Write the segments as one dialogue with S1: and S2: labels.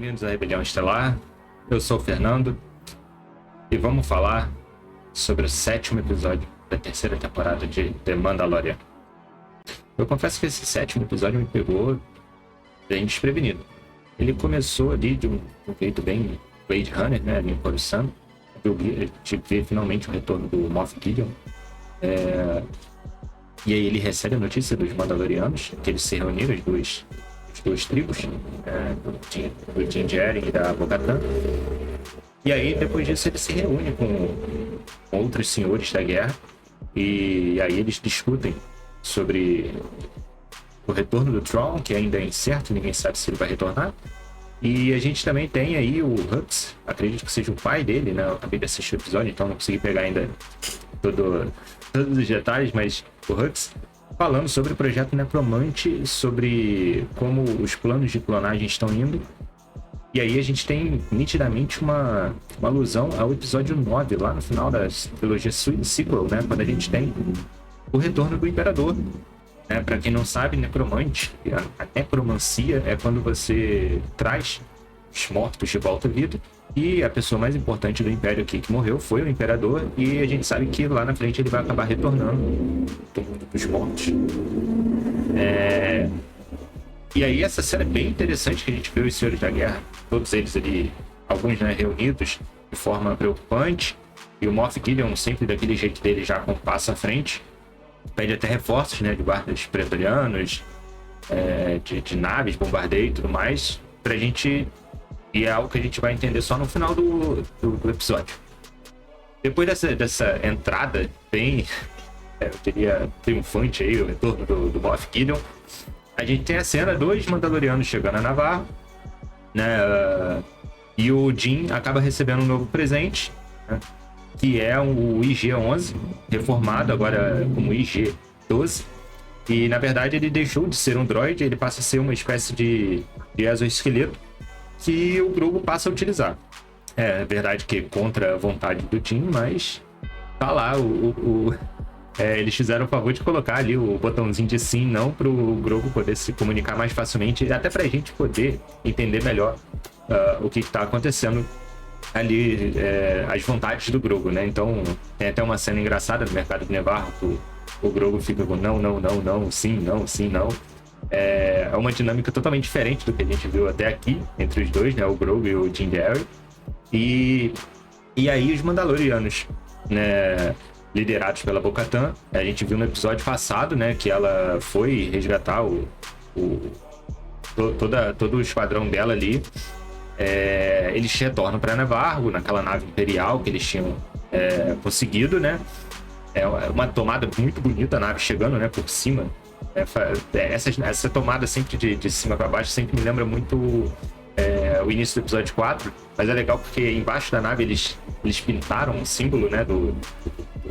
S1: Bem-vindos à Rebelião Estelar. Eu sou o Fernando e vamos falar sobre o 7º episódio da 3ª temporada de The Mandalorian. Eu confesso que esse 7º episódio me pegou bem desprevenido. Ele começou ali de um jeito bem Blade Runner, né, ali em Coruscant. Eu tive ver finalmente o retorno do Moff Gideon. E aí ele recebe a notícia dos Mandalorianos, que eles se reuniram, as duas tribos, do Din Djarin e da Bo-Katan. E aí, depois disso, ele se reúne com outros senhores da guerra, e aí eles discutem sobre o retorno do Thrawn, que ainda é incerto, ninguém sabe se ele vai retornar. E a gente também tem aí o Hux, acredito que seja o pai dele, né? Eu acabei de assistir o episódio, então não consegui pegar ainda todos os detalhes, mas o Hux falando sobre o projeto Necromante, sobre como os planos de clonagem estão indo. E aí a gente tem nitidamente uma alusão ao episódio 9, lá no final da trilogia sequel, né? Quando a gente tem o retorno do Imperador. Para quem não sabe, necromante, a necromancia é quando você traz os mortos de volta à vida. E a pessoa mais importante do Império aqui que morreu foi o Imperador. E a gente sabe que lá na frente ele vai acabar retornando dos mortos. E aí essa cena é bem interessante, que a gente vê os Senhores da Guerra, todos eles ali, alguns, né, reunidos de forma preocupante. E o Moff Gideon, sempre daquele jeito dele, já com passo à frente. Pede até reforços, né, de guardas pretorianos, de naves, bombardeio e tudo mais, pra gente. E é algo que a gente vai entender só no final do episódio. Depois dessa entrada bem, eu diria, triunfante aí, o retorno do Moff Gideon, a gente tem a cena dos Mandalorianos chegando a Navarro, né, e o Din acaba recebendo um novo presente, né, que é o IG-11, reformado agora como IG-12. E, na verdade, ele deixou de ser um droide, ele passa a ser uma espécie de exoesqueleto que o Grogu passa a utilizar. É verdade que é contra a vontade do Din, mas tá lá. Eles fizeram o favor de colocar ali o botãozinho de sim, não, pro Grogu poder se comunicar mais facilmente, até pra gente poder entender melhor o que tá acontecendo ali, as vontades do Grogu, né? Então tem até uma cena engraçada no mercado de Nevarro, que o Grogu fica com não, sim, não. É uma dinâmica totalmente diferente do que a gente viu até aqui entre os dois, né? O Grogu e o Din Djarin. E aí os Mandalorianos, né, liderados pela Bo-Katan, a gente viu no episódio passado, né, que ela foi resgatar todo o esquadrão dela ali. Eles retornam para Navarro, naquela nave imperial que eles tinham conseguido, né? É uma tomada muito bonita, a nave chegando, né, por cima. Essa tomada sempre de cima para baixo sempre me lembra muito o início do episódio 4, mas é legal porque embaixo da nave eles pintaram um símbolo, né, do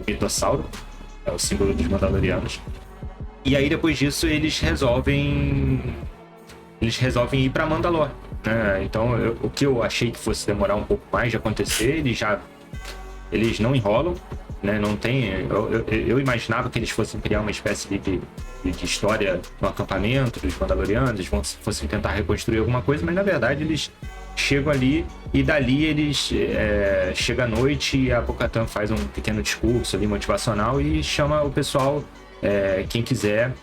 S1: mitossauro, o símbolo dos Mandalorianos. E aí depois disso eles resolvem ir para Mandalor, né? Então o que eu achei que fosse demorar um pouco mais de acontecer, eles não enrolam, né? Não tem. Eu imaginava que eles fossem criar uma espécie de história no acampamento dos Mandalorianos, fossem tentar reconstruir alguma coisa, mas na verdade eles chegam ali e dali eles chega à noite e a Bo-Katan faz um pequeno discurso ali motivacional e chama o pessoal, quem quiser,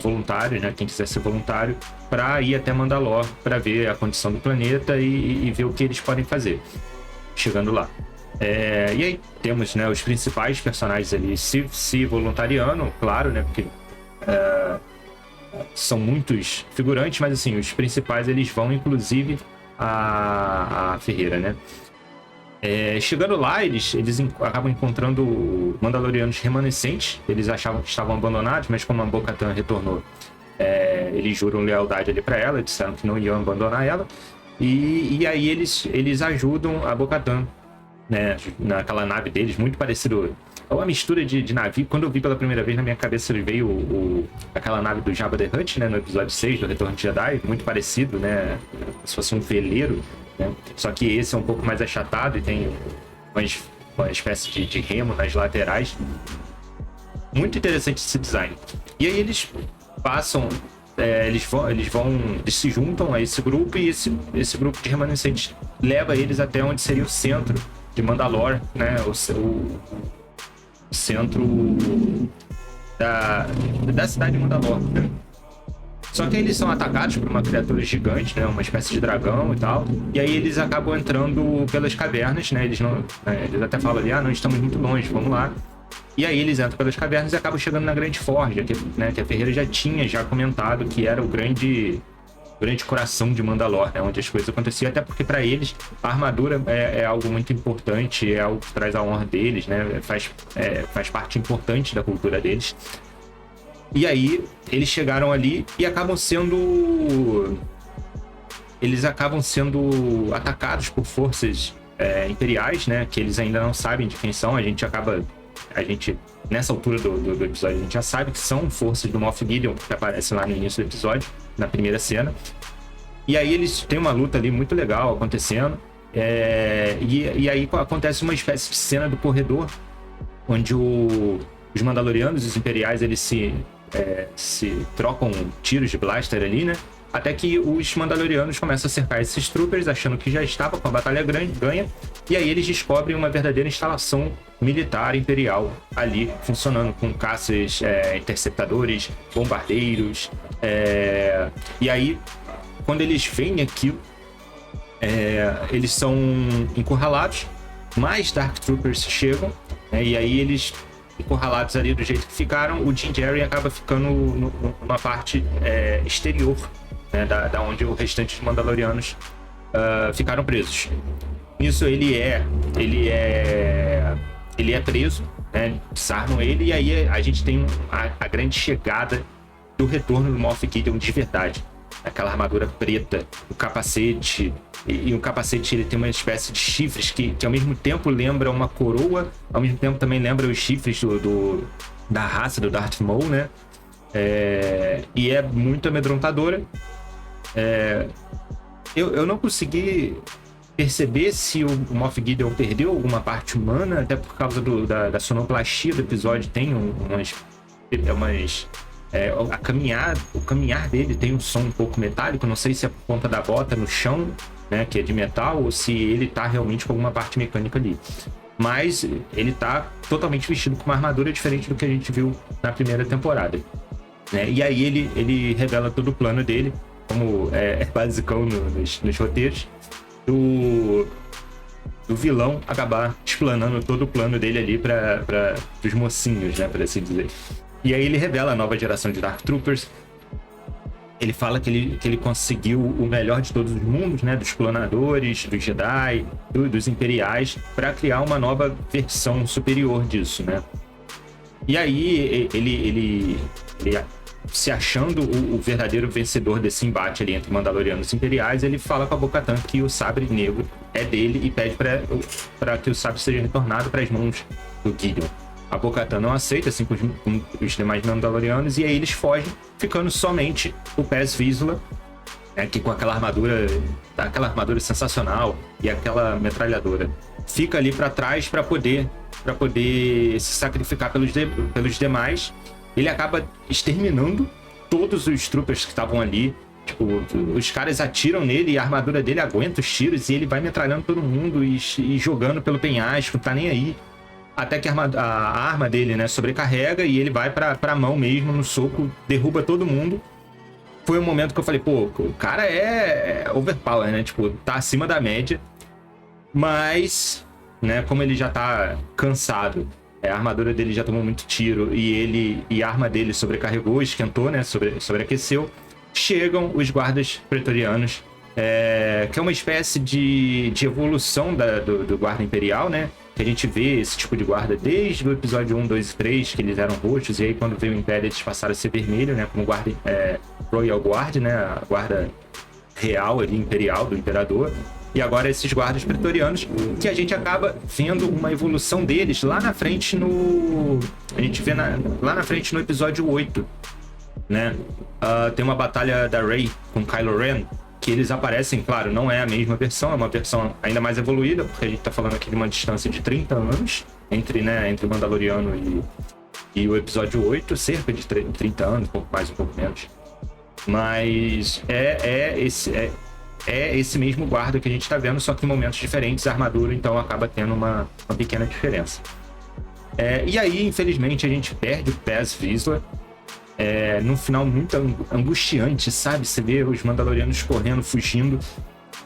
S1: voluntário, né? Quem quiser ser voluntário, para ir até Mandalor para ver a condição do planeta e ver o que eles podem fazer chegando lá. E aí temos, né, os principais personagens ali se voluntariando, claro, né, porque são muitos figurantes, mas assim, os principais eles vão, inclusive a Ferreira, né. Chegando lá, eles acabam encontrando Mandalorianos remanescentes. Eles achavam que estavam abandonados, mas como a Bo-Katan retornou, eles juram lealdade ali para ela, disseram que não iam abandonar ela. E aí eles ajudam a Bo-Katan, né, naquela nave deles, muito parecido. É uma mistura de navio. Quando eu vi pela primeira vez, na minha cabeça veio aquela nave do Jabba the Hutt, né, no episódio 6 do Retorno de Jedi, muito parecido, né, se fosse um veleiro, né? Só que esse é um pouco mais achatado e tem uma espécie de remo nas laterais. Muito interessante esse design. E aí eles passam eles se juntam a esse grupo e esse grupo de remanescentes leva eles até onde seria o centro de Mandalore, né? O centro da cidade de Mandalore, né? Só que eles são atacados por uma criatura gigante, né? Uma espécie de dragão e tal. E aí eles acabam entrando pelas cavernas, né? Eles até falam ali, não estamos muito longe, vamos lá. E aí eles entram pelas cavernas e acabam chegando na Grande Forja, que a Ferreira já tinha comentado que era o grande coração de Mandalore, né? Onde as coisas aconteciam, até porque para eles a armadura é algo muito importante, é algo que traz a honra deles, né? Faz parte importante da cultura deles. E aí, eles chegaram ali e acabam sendo atacados por forças imperiais, né? Que eles ainda não sabem de quem são. A gente, nessa altura do episódio, a gente já sabe que são forças do Moff Gideon, que aparece lá no início do episódio, na primeira cena. E aí eles têm uma luta ali muito legal acontecendo. E aí acontece uma espécie de cena do corredor, onde os Mandalorianos e os Imperiais, eles se trocam tiros de blaster ali, né? Até que os Mandalorianos começam a cercar esses troopers, achando que já estava com a batalha ganha. E aí eles descobrem uma verdadeira instalação militar imperial ali, funcionando com caças interceptadores, bombardeiros. E aí, quando eles veem aquilo, eles são encurralados. Mais Dark Troopers chegam, e aí eles, encurralados ali do jeito que ficaram, o Din Djarin acaba ficando numa parte exterior, né, da onde o restante dos Mandalorianos ficaram presos. Nisso ele é preso, né, desarmam ele, e aí a gente tem a grande chegada do retorno do Moff Gideon de verdade. Aquela armadura preta, o capacete, e o capacete ele tem uma espécie de chifres que ao mesmo tempo lembra uma coroa, ao mesmo tempo também lembra os chifres da raça do Darth Maul, né? E é muito amedrontadora. Eu não consegui perceber se o Moff Gideon perdeu alguma parte humana, até por causa da sonoplastia do episódio. Tem o caminhar dele tem um som um pouco metálico. Não sei se é por conta da bota no chão, né, que é de metal, ou se ele tá realmente com alguma parte mecânica ali. Mas ele tá totalmente vestido com uma armadura diferente do que a gente viu na primeira temporada, né? E aí ele revela todo o plano dele, como é basicão nos roteiros, do vilão acabar explanando todo o plano dele ali para os mocinhos, né, por assim dizer. E aí ele revela a nova geração de Dark Troopers. Ele fala que ele conseguiu o melhor de todos os mundos, né, dos clonadores, dos Jedi, dos Imperiais, para criar uma nova versão superior disso, né? E aí ele se achando o verdadeiro vencedor desse embate ali entre Mandalorianos e Imperiais, ele fala com a Bo-Katan que o sabre negro é dele e pede para que o sabre seja retornado para as mãos do Gideon. A Bo-Katan não aceita, assim como os demais Mandalorianos, e aí eles fogem, ficando somente o Paz Vizsla, né, que com aquela armadura sensacional e aquela metralhadora, fica ali para trás para poder se sacrificar pelos demais. Ele acaba exterminando todos os troopers que estavam ali. Tipo, os caras atiram nele e a armadura dele aguenta os tiros, e ele vai metralhando todo mundo e jogando pelo penhasco, tá nem aí. Até que a arma dele, né, sobrecarrega e ele vai pra mão mesmo, no soco, derruba todo mundo. Foi um momento que eu falei, pô, o cara é overpower, né? Tipo, tá acima da média. Mas, né, como ele já tá cansado, a armadura dele já tomou muito tiro e a arma dele sobrecarregou, esquentou, né, sobreaqueceu. Chegam os guardas pretorianos, que é uma espécie de evolução do guarda imperial, né? Que a gente vê esse tipo de guarda desde o episódio 1, 2 e 3, que eles eram roxos, e aí quando veio o Império eles passaram a ser vermelho, né? Como guarda Royal Guard, né? A guarda real ali, imperial, do imperador. E agora esses guardas pretorianos, que a gente acaba vendo uma evolução deles lá na frente a gente vê lá na frente no episódio 8, né? Tem uma batalha da Rey com Kylo Ren, que eles aparecem, claro, não é a mesma versão, é uma versão ainda mais evoluída, porque a gente tá falando aqui de uma distância de 30 anos entre o Mandaloriano e o episódio 8, cerca de 30 anos, um pouco mais, um pouco menos. Mas é esse mesmo guarda que a gente tá vendo, só que em momentos diferentes, a armadura então acaba tendo uma pequena diferença. E aí, infelizmente, a gente perde o Paz Vizsla. No final muito angustiante, sabe? Você vê os Mandalorianos correndo, fugindo.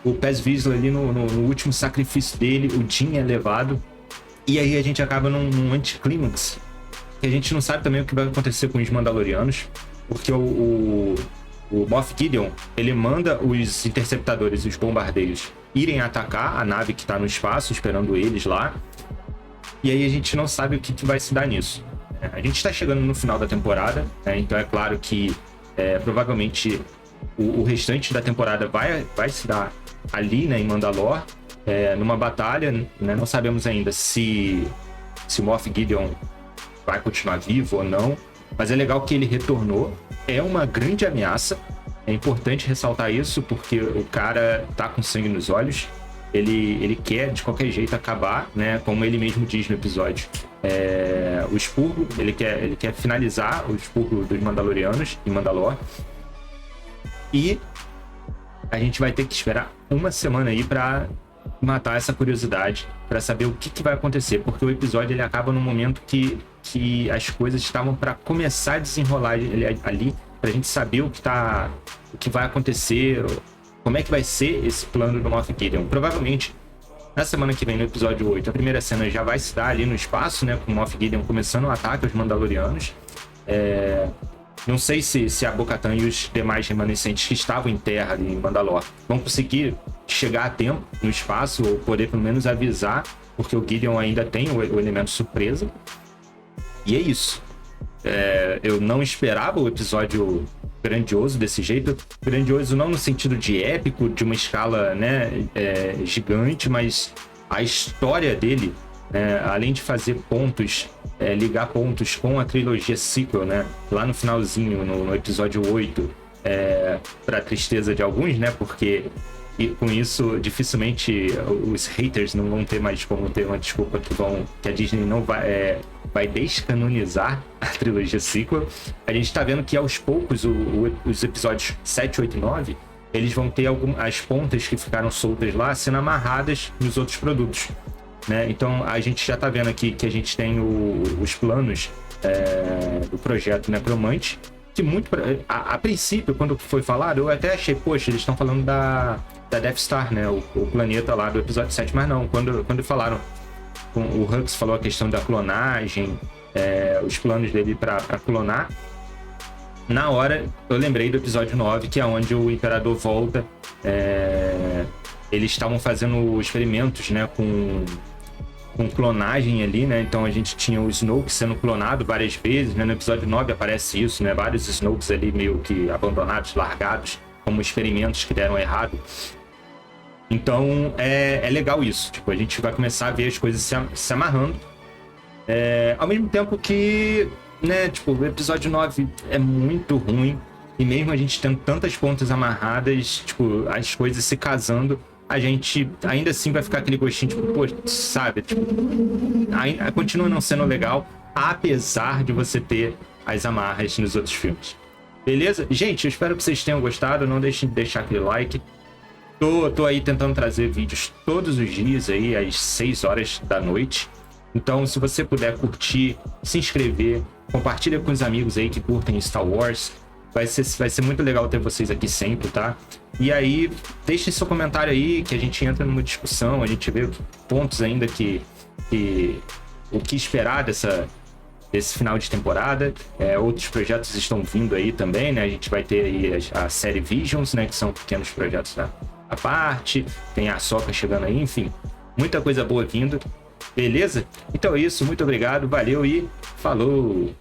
S1: O Paz Vizsla ali no último sacrifício dele, o Din é levado. E aí a gente acaba num anticlímax. Que a gente não sabe também o que vai acontecer com os Mandalorianos. Porque o Moff Gideon, ele manda os interceptadores, os bombardeiros, irem atacar a nave que tá no espaço, esperando eles lá. E aí a gente não sabe o que vai se dar nisso. A gente está chegando no final da temporada, né? Então é claro que provavelmente o restante da temporada vai se dar ali, né, em Mandalore, numa batalha, né? Não sabemos ainda se Moff Gideon vai continuar vivo ou não, mas é legal que ele retornou. É uma grande ameaça, é importante ressaltar isso, porque o cara tá com sangue nos olhos. Ele quer, de qualquer jeito, acabar, né? Como ele mesmo diz no episódio. O expurgo, ele quer finalizar o expurgo dos Mandalorianos em Mandalore. E a gente vai ter que esperar uma semana aí pra matar essa curiosidade, pra saber o que vai acontecer. Porque o episódio ele acaba num momento que as coisas estavam pra começar a desenrolar ali, pra gente saber o que vai acontecer, como é que vai ser esse plano do Moff Gideon. Provavelmente, na semana que vem, no episódio 8, a primeira cena já vai se dar ali no espaço, né? Com o Moff Gideon começando o ataque aos Mandalorianos. Não sei se a Bo-Katan e os demais remanescentes que estavam em terra ali em Mandalore vão conseguir chegar a tempo no espaço, ou poder pelo menos avisar, porque o Gideon ainda tem o elemento surpresa. E é isso. Eu não esperava o episódio grandioso desse jeito. Grandioso não no sentido de épico, de uma escala, né, gigante, mas a história dele, além de fazer pontos, ligar pontos com a trilogia sequel, né, lá no finalzinho, no episódio 8, para tristeza de alguns, né, porque com isso dificilmente os haters não vão ter mais como ter uma desculpa que a Disney não vai descanonizar a trilogia sequel. A gente tá vendo que aos poucos os episódios 7, 8 e 9, eles vão ter as pontas que ficaram soltas lá sendo amarradas nos outros produtos, né? Então a gente já tá vendo aqui que a gente tem os planos do projeto Necromante, que muito a princípio, quando foi falado, eu até achei, poxa, eles estão falando da Death Star, né? O planeta lá do episódio 7, mas não, quando falaram, o Hux falou a questão da clonagem, os planos dele para clonar, na hora eu lembrei do episódio 9, que é onde o Imperador volta. Eles estavam fazendo experimentos, né, com clonagem ali, né? Então a gente tinha o Snoke sendo clonado várias vezes, né? No episódio 9 aparece isso, né? Vários Snokes ali meio que abandonados, largados, como experimentos que deram errado. Então é legal isso, tipo, a gente vai começar a ver as coisas se amarrando. Ao mesmo tempo que, né, tipo, o episódio 9 é muito ruim, e mesmo a gente tendo tantas pontas amarradas, tipo, as coisas se casando, a gente ainda assim vai ficar aquele gostinho, tipo, pô, sabe, tipo, continua não sendo legal, apesar de você ter as amarras nos outros filmes. Beleza? Gente, eu espero que vocês tenham gostado, não deixem de deixar aquele like. Tô aí tentando trazer vídeos todos os dias aí, às 6 horas da noite. Então, se você puder curtir, se inscrever, compartilha com os amigos aí que curtem Star Wars. Vai ser muito legal ter vocês aqui sempre, tá? E aí, deixe seu comentário aí, que a gente entra numa discussão, a gente vê pontos ainda o que esperar desse final de temporada. Outros projetos estão vindo aí também, né? A gente vai ter aí a série Visions, né? Que são pequenos projetos à parte. Tem a Ahsoka chegando aí, enfim. Muita coisa boa vindo. Beleza? Então é isso, muito obrigado, valeu e falou!